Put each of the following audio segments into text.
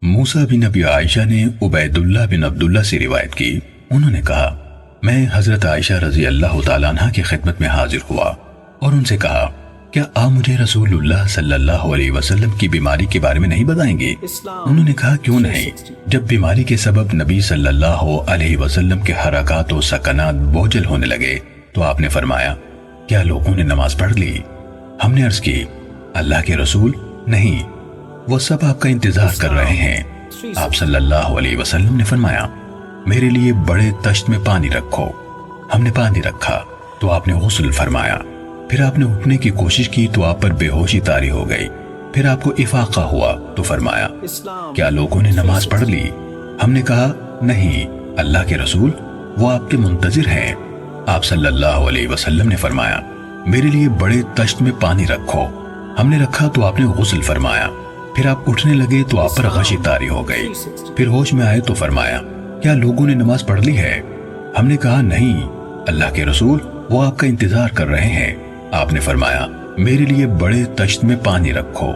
موسیٰ بن نبی عائشہ نے عبیداللہ بن عبداللہ سے روایت کی، انہوں نے کہا میں حضرت عائشہ رضی اللہ تعالیٰ عنہ کی خدمت میں حاضر ہوا اور ان سے کہا کیا آپ مجھے رسول اللہ صلی اللہ علیہ وسلم کی بیماری کے بارے میں نہیں بتائیں گے؟ انہوں نے کہا کیوں نہیں؟ جب بیماری کے سبب نبی صلی اللہ علیہ وسلم کے حرکات و سکنات بوجھل ہونے لگے تو آپ نے فرمایا کیا لوگوں نے نماز پڑھ لی؟ ہم نے عرض کی اللہ کے رسول نہیں، وہ سب آپ کا انتظار کر رہے ہیں۔ آپ صلی اللہ علیہ وسلم نے فرمایا میرے لیے بڑے تشت میں پانی رکھو۔ ہم نے پانی رکھا تو آپ نے غسل فرمایا، پھر آپ نے اٹھنے کی کوشش کی تو آپ پر بے ہوشی طاری ہو گئی، پھر آپ کو افاقہ ہوا تو فرمایا کیا لوگوں نے نماز پڑھ لی؟ ہم نے کہا نہیں اللہ کے رسول، وہ آپ کے منتظر ہیں۔ آپ صلی اللہ علیہ وسلم نے فرمایا میرے لیے بڑے تشت میں پانی رکھو۔ ہم نے رکھا تو آپ نے غسل فرمایا، پھر آپ اٹھنے لگے تو آپ پر غشی طاری ہو گئی، پھر ہوش میں آئے تو فرمایا کیا لوگوں نے نماز پڑھ لی ہے؟ ہم نے کہا نہیں اللہ کے رسول، وہ آپ کا انتظار کر رہے ہیں۔ آپ نے فرمایا میرے لیے بڑے تشت میں پانی رکھو۔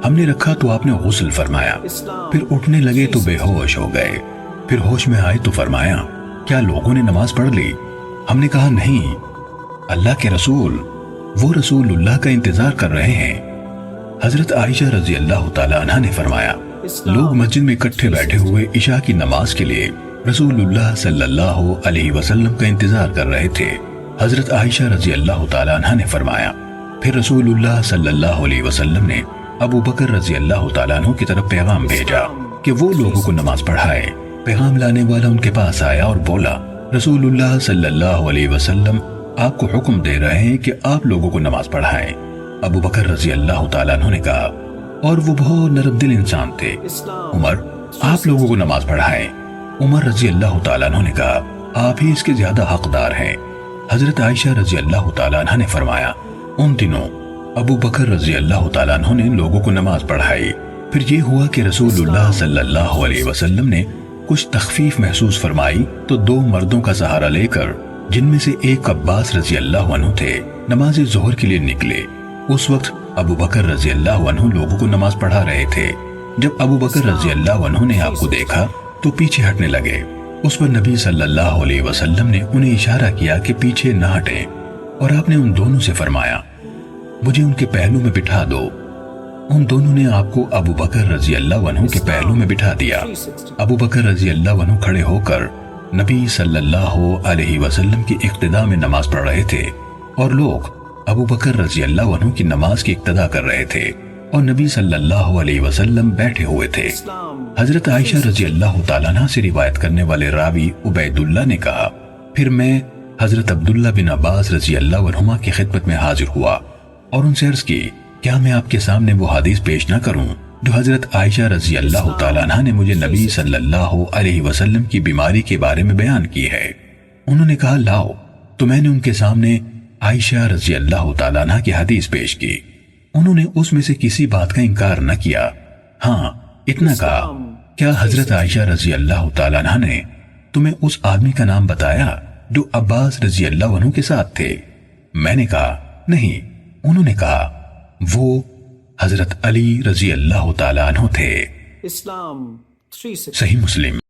ہم نے رکھا تو آپ نے غسل فرمایا، پھر اٹھنے لگے تو بے ہوش ہو گئے، پھر ہوش میں آئے تو فرمایا کیا لوگوں نے نماز پڑھ لی؟ ہم نے کہا نہیں اللہ کے رسول، وہ رسول اللہ کا انتظار کر رہے ہیں۔ حضرت عائشہ رضی اللہ تعالیٰ عنہ نے فرمایا لوگ مسجد میں اکٹھے بیٹھے ہوئے عشاء کی نماز کے لیے رسول اللہ صلی اللہ علیہ وسلم کا انتظار کر رہے تھے۔ حضرت عائشہ رضی اللہ تعالیٰ عنہ نے فرمایا پھر رسول اللہ صلی اللہ علیہ وسلم نے ابو بکر رضی اللہ تعالیٰ عنہ کی طرف پیغام بھیجا کہ وہ لوگوں کو نماز پڑھائے۔ پیغام لانے والا ان کے پاس آیا اور بولا رسول اللہ صلی اللہ علیہ وسلم آپ کو حکم دے رہے ہیں کہ آپ لوگوں کو نماز پڑھائیں۔ ابو بکر رضی اللہ تعالیٰ عنہ نے کہا اور وہ بہت نرم دل انسان تھے، عمر آپ لوگوں کو نماز پڑھائیں۔ عمر رضی اللہ تعالیٰ عنہ نے کہا آپ ہی اس کے زیادہ حقدار ہیں۔ حضرت عائشہ رضی اللہ تعالیٰ عنہ نے فرمایا ان دنوں ابو بکر رضی اللہ تعالیٰ عنہ نے لوگوں کو نماز پڑھائی۔ پھر یہ ہوا کہ رسول اللہ صلی اللہ علیہ وسلم نے کچھ تخفیف محسوس فرمائی تو دو مردوں کا سہارا لے کر، جن میں سے ایک عباس رضی اللہ عنہ تھے، نماز ظہر کے لیے نکلے۔ اس وقت ابو بکر رضی اللہ عنہ لوگوں کو نماز پڑھا رہے تھے۔ جب ابو بکر رضی اللہ عنہ نے آپ کو دیکھا تو پیچھے ہٹنے لگے۔ اس پر نبی صلی اللہ علیہ وسلم نے انہیں اشارہ کیا کہ پیچھے نہ ہٹیں، اور آپ نے ان دونوں سے فرمایا مجھے ان کے پہلو میں بٹھا دو۔ ان دونوں نے آپ کو ابو بکر رضی اللہ عنہ کے پہلو میں بٹھا دیا۔ ابو بکر رضی اللہ عنہ کھڑے ہو کر نبی صلی اللہ علیہ وسلم کی اقتداء میں نماز پڑھ رہے تھے، اور لوگ ابو بکر رضی اللہ عنہ کی نماز کی اقتداء کر رہے تھے، اور نبی صلی اللہ علیہ وسلم بیٹھے ہوئے تھے۔ حضرت عائشہ رضی اللہ تعالیٰ عنہ سے روایت کرنے والے راوی عبیداللہ نے کہا پھر میں حضرت عبداللہ بن عباس رضی اللہ عنہما کی خدمت میں حاضر ہوا اور ان سے عرض کی کیا میں آپ کے سامنے وہ حدیث پیش نہ کروں جو حضرت عائشہ رضی اللہ تعالیٰ عنہ نے مجھے نبی صلی اللہ علیہ وسلم کی بیماری کے بارے میں بیان کی ہے؟ انہوں نے کہا لاؤ، تو میں نے ان کے سامنے عائشہ رضی اللہ تعالیٰ عنہ کی حدیث پیش کی۔ انہوں نے اس میں سے کسی بات کا انکار نہ کیا، ہاں اتنا کہا کیا حضرت عائشہ رضی اللہ تعالیٰ عنہ نے تمہیں اس آدمی کا نام بتایا جو عباس رضی اللہ عنہ کے ساتھ تھے؟ میں نے کہا نہیں۔ انہوں نے کہا وہ حضرت علی رضی اللہ تعالیٰ عنہ تھے۔ صحیح مسلم۔